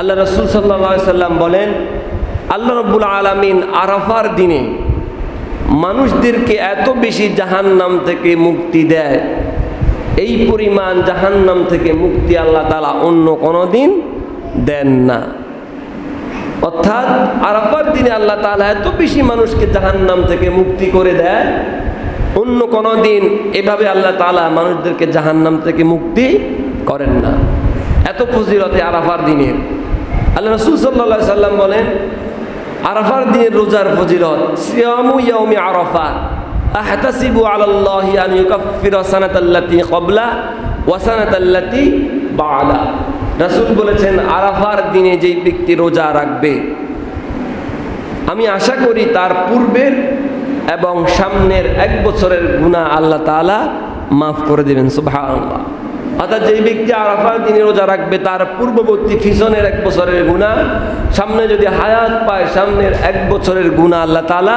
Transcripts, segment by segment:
আল্লাহ রাসূল সাল্লাল্লাহু আলাইহি সাল্লাম বলেন, আল্লাহ রাব্বুল আলামিন আরাফার দিনে মানুষদেরকে এত বেশি জাহান্নাম থেকে মুক্তি দেয়, এই পরিমাণ জাহান্নাম থেকে মুক্তি আল্লাহ তাআলা অন্য কোনো দিন দেন না। অর্থাৎ আরাফার দিনে আল্লাহ তাআলা এত বেশি মানুষকে জাহান্নাম থেকে মুক্তি করে দেয়, অন্য কোনো দিন এভাবে আল্লাহ তাআলা মানুষদেরকে জাহান্নাম থেকে মুক্তি করেন না। এত ফজিলতে আরাফার দিনের। আল্লাহ রাসূল সাল্লাল্লাহু আলাইহি সাল্লাম বলেন, আরাফার দিনের রোজার ফজিলত, সিয়ামু ইয়াউমি আরাফা আহতাসিবু আলাল্লাহি আন ইউকাফফিরা সানাতাল্লাতী ক্বাবলা ওয়া সানাতাল্লাতী বা'দা। রাসূল বলেছেন, আরাফার দিনে যেই ব্যক্তি রোজা রাখবে, আমি আশা করি তার পূর্বের এবং সামনের 1 বছরের গুনাহ আল্লাহ তাআলা মাফ করে দেবেন। সুবহানাল্লাহ। অর্থাৎ যেই ব্যক্তি আরাফার দিনে রোজা রাখবে, তার পূর্ববর্তী পিছনের 1 বছরের গুনাহ, সামনে যদি হায়াত পায় সামনের 1 বছরের গুনাহ আল্লাহ তাআলা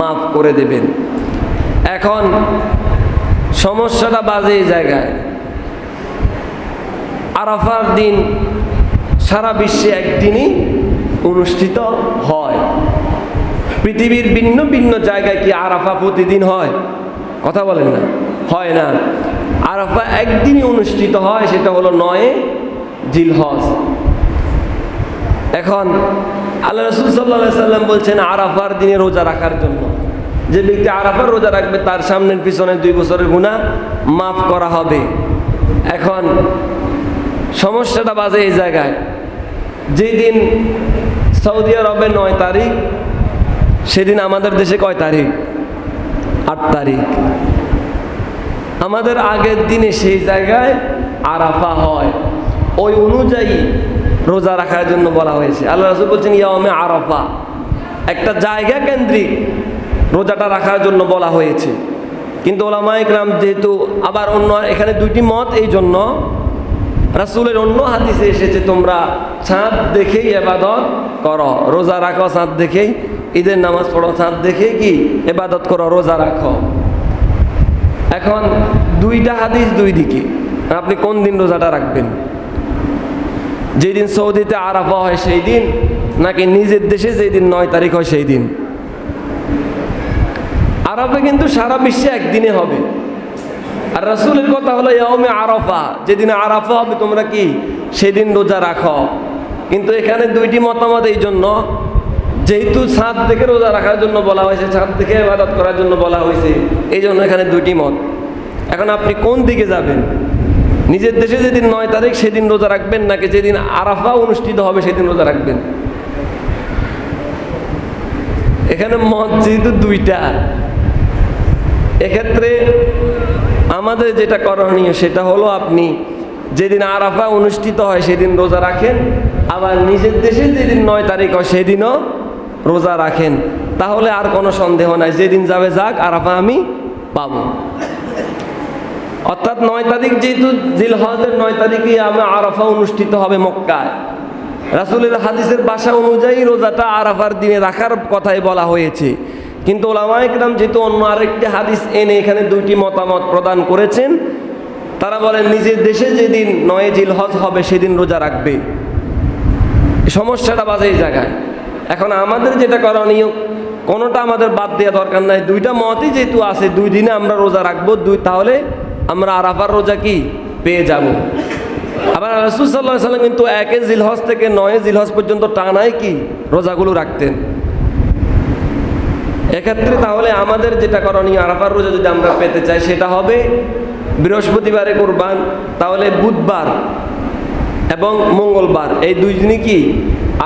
মাফ করে দেবেন। এখন সমস্যাটা বাজে এই জায়গায়, আরাফার দিন সারা বিশ্বে একদিনই অনুষ্ঠিত হয়। পৃথিবীর ভিন্ন ভিন্ন জায়গায় কি আরাফা প্রতিদিন হয়? কথা বলেন না, হয় না। আরাফা একদিনই অনুষ্ঠিত হয়, সেটা হলো 9 জিলহজ। এখন আল্লাহ রাসূল সাল্লাল্লাহু আলাইহি সাল্লাম বলছেন, আরাফার দিনে রোজা রাখার জন্য যে ব্যক্তি আরাফার রোজা রাখবে, তার সামনের পিছনের 2 বছরের গুনাহ মাফ করা হবে। এখন সমস্যাটা বাজে এই জায়গায়, যেদিন সৌদি আরবে 9 তারিখ, সেদিন আমাদের দেশে কয় তারিখ? 8 তারিখ। আমাদের আগের দিনে সেই জায়গায় আরাফা হয়, ওই অনুযায়ী রোজা রাখার জন্য বলা হয়েছে। আল্লাহ রাসূল বলছেন, ইয়াউমে আরাফা, একটা জায়গা কেন্দ্রিক রোজাটা রাখার জন্য বলা হয়েছে। কিন্তু উলামায়ে কেরাম যেহেতু আবার অন্য, এখানে 2টি মত, এই জন্য রাসূলের অন্য হাদিসে এসেছে, তোমরা চাঁদ দেখেই ইবাদত করো, রোজা রাখো চাঁদ দেখেই, ঈদের নামাজ পড়ো চাঁদ দেখে কি ইবাদত করো, রোজা রাখো। এখন 2টা হাদিস 2 দিকে, আপনি কোন দিন রোজাটা রাখবেন? যেদিন সৌদিতে আরাফা হয় সেই দিন, নাকি নিজের দেশে যেদিন 9 তারিখ হয় সেই দিন? আরাফা কিন্তু সারা বিশ্বে একদিনে হবে। আর রাসূলের কথা হলো ইয়াউমে আরাফা, যেদিন আরাফা হবে তোমরা কি সেদিন রোজা রাখো। কিন্তু এখানে 2টি মতামত, এই জন্য যেহেতু চাঁদ দেখে রোজা রাখার জন্য বলা হয়েছে, চাঁদ দেখে ইবাদত করার জন্য বলা হয়েছে, এই জন্য এখানে 2টি মত। এখন আপনি কোন দিকে যাবেন? নিজের দেশে যেদিন 9 তারিখ সেদিন রোজা রাখবেন, নাকি যেদিন আরাফা অনুষ্ঠিত হবে সেদিন রোজা রাখবেন? এখানে মত যেহেতু 2টা, এক্ষেত্রে আমাদের যেটা করণীয় সেটা হলো, আপনি যেদিন আরাফা অনুষ্ঠিত হয় সেদিন রোজা রাখেন, আবার নিজের দেশে যেদিন 9 তারিখ হয় সেদিনও রোজা রাখেন। তাহলে আর কোনো সন্দেহ নাই, যেদিন যাবে যাক, আরাফা আমি পাবো। অর্থাৎ 9 তারিখ যেহেতু জিলহজের 9 তারিখে আরাফা অনুষ্ঠিত হবে মক্কায়, রাসূলের হাদিসের ভাষা অনুযায়ী রোজাটা আরাফার দিনে রাখার কথাই বলা হয়েছে। কিন্তু উলামায়ে কেরাম যেহেতু অন্য আরেকটি হাদিস এনে এখানে 2টি মতামত প্রদান করেছেন, তারা বলেন নিজের দেশে যেদিন 9 জিলহজ হবে সেদিন রোজা রাখবে। সমস্যাটা বাজে এই জায়গায়। এখন আমাদের যেটা করণীয়, কোনোটা আমাদের বাদ দেওয়া দরকার নাই, 2টা মতই যেহেতু আছে, 2 দিনে আমরা রোজা রাখবো, তাহলে আমরা আরাফার রোজা কি পেয়ে যাব। আবার রাসূল সাল্লাল্লাহু আলাইহি সাল্লাম কিন্তু 1 জিলহজ থেকে 9 জিলহজ পর্যন্ত টানাই কি রোজাগুলো রাখতেন। এক্ষেত্রে তাহলে আমাদের যেটা করণীয়, আরাফার রোজা যদি আমরা পেতে চাই, সেটা হবে বৃহস্পতিবারে কুরবান, তাহলে বুধবার এবং মঙ্গলবার এই 2 দিনই কি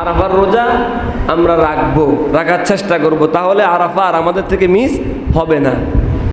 আরাফার রোজা আমরা রাখার চেষ্টা করব। তাহলে আরাফা আর আমাদের থেকে মিস হবে না।